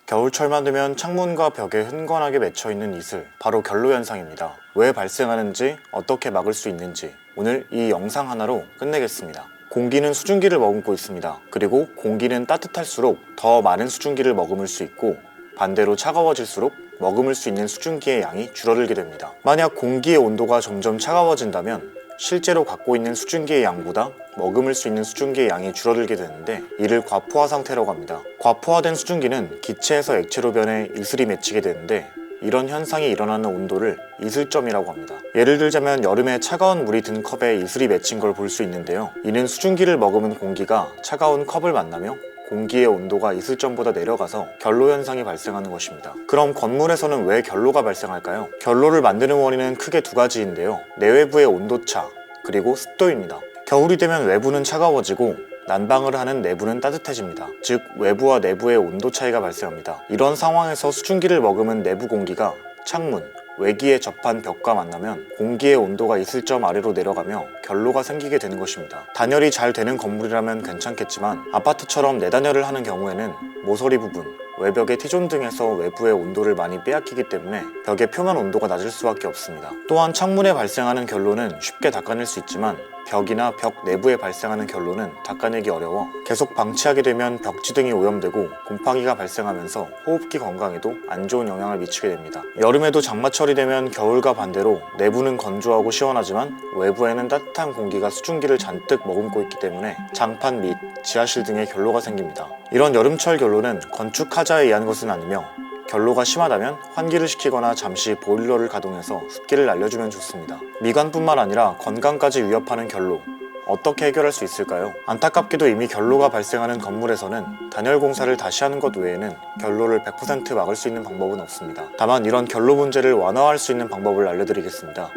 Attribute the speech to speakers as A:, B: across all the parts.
A: 겨울철만 되면 창문과 벽에 흥건하게 맺혀있는 이슬, 바로 결로현상입니다. 왜 발생하는지, 어떻게 막을 수 있는지 오늘 이 영상 하나로 끝내겠습니다. 공기는 수증기를 머금고 있습니다. 그리고 공기는 따뜻할수록 더 많은 수증기를 머금을 수 있고, 반대로 차가워질수록 머금을 수 있는 수증기의 양이 줄어들게 됩니다. 만약 공기의 온도가 점점 차가워진다면 실제로 갖고 있는 수증기의 양보다 머금을 수 있는 수증기의 양이 줄어들게 되는데, 이를 과포화 상태라고 합니다. 과포화된 수증기는 기체에서 액체로 변해 이슬이 맺히게 되는데, 이런 현상이 일어나는 온도를 이슬점이라고 합니다. 예를 들자면 여름에 차가운 물이 든 컵에 이슬이 맺힌 걸 볼 수 있는데요. 이는 수증기를 머금은 공기가 차가운 컵을 만나며 공기의 온도가 이슬점보다 내려가서 결로 현상이 발생하는 것입니다. 그럼 건물에서는 왜 결로가 발생할까요? 결로를 만드는 원인은 크게 두 가지인데요. 내외부의 온도차, 그리고 습도입니다. 겨울이 되면 외부는 차가워지고 난방을 하는 내부는 따뜻해집니다. 즉 외부와 내부의 온도 차이가 발생합니다. 이런 상황에서 수증기를 머금은 내부 공기가 창문, 외기에 접한 벽과 만나면 공기의 온도가 이슬점 아래로 내려가며 결로가 생기게 되는 것입니다. 단열이 잘 되는 건물이라면 괜찮겠지만, 아파트처럼 내단열을 하는 경우에는 모서리 부분, 외벽의 T존 등에서 외부의 온도를 많이 빼앗기기 때문에 벽의 표면 온도가 낮을 수밖에 없습니다. 또한 창문에 발생하는 결로는 쉽게 닦아낼 수 있지만, 벽이나 벽 내부에 발생하는 결로는 닦아내기 어려워 계속 방치하게 되면 벽지 등이 오염되고 곰팡이가 발생하면서 호흡기 건강에도 안 좋은 영향을 미치게 됩니다. 여름에도 장마철이 되면 겨울과 반대로 내부는 건조하고 시원하지만 외부에는 따뜻한 공기가 수증기를 잔뜩 머금고 있기 때문에 장판 및 지하실 등에 결로가 생깁니다. 이런 여름철 결로는 건축 하자에 의한 것은 아니며, 결로가 심하다면 환기를 시키거나 잠시 보일러를 가동해서 습기를 날려주면 좋습니다. 미관뿐만 아니라 건강까지 위협하는 결로, 어떻게 해결할 수 있을까요? 안타깝게도 이미 결로가 발생하는 건물에서는 단열 공사를 다시 하는 것 외에는 결로를 100% 막을 수 있는 방법은 없습니다. 다만 이런 결로 문제를 완화할 수 있는 방법을 알려드리겠습니다.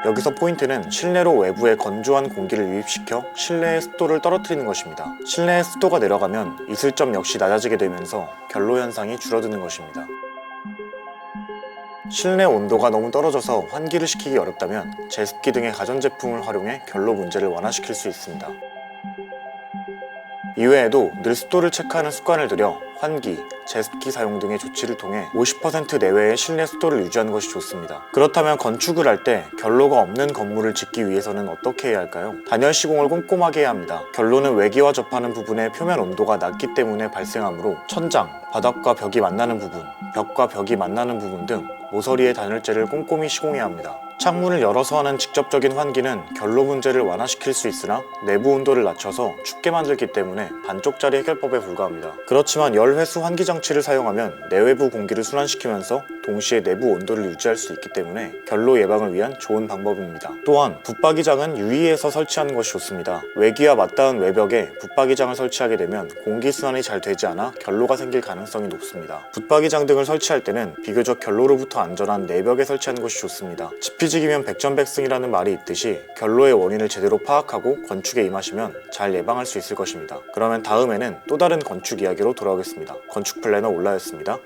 A: 여기서 포인트는 실내로 외부에 건조한 공기를 유입시켜 실내의 습도를 떨어뜨리는 것입니다. 실내의 습도가 내려가면 이슬점 역시 낮아지게 되면서 결로 현상이 줄어드는 것입니다. 실내 온도가 너무 떨어져서 환기를 시키기 어렵다면 제습기 등의 가전제품을 활용해 결로 문제를 완화시킬 수 있습니다. 이외에도 늘 습도를 체크하는 습관을 들여 환기, 제습기 사용 등의 조치를 통해 50% 내외의 실내 습도를 유지하는 것이 좋습니다. 그렇다면 건축을 할 때 결로가 없는 건물을 짓기 위해서는 어떻게 해야 할까요? 단열 시공을 꼼꼼하게 해야 합니다. 결로는 외기와 접하는 부분의 표면 온도가 낮기 때문에 발생하므로 천장, 바닥과 벽이 만나는 부분, 벽과 벽이 만나는 부분 등 모서리의 단열재를 꼼꼼히 시공해야 합니다. 창문을 열어서 하는 직접적인 환기는 결로 문제를 완화시킬 수 있으나 내부 온도를 낮춰서 춥게 만들기 때문에 반쪽짜리 해결법에 불과합니다. 그렇지만 열회수 환기 장치를 사용하면 내외부 공기를 순환시키면서 동시에 내부 온도를 유지할 수 있기 때문에 결로 예방을 위한 좋은 방법입니다. 또한 붙박이장은 유리에서 설치하는 것이 좋습니다. 외기와 맞닿은 외벽에 붙박이장을 설치하게 되면 공기순환이 잘 되지 않아 결로가 생길 가능성이 높습니다. 붙박이장 등을 설치할 때는 비교적 결로로부터 안전한 내벽에 설치하는 것이 좋습니다. 지피지기면 백전백승이라는 말이 있듯이 결로의 원인을 제대로 파악하고 건축에 임하시면 잘 예방할 수 있을 것입니다. 그러면 다음에는 또 다른 건축 이야기로 돌아오겠습니다. 건축 플래너 올라였습니다.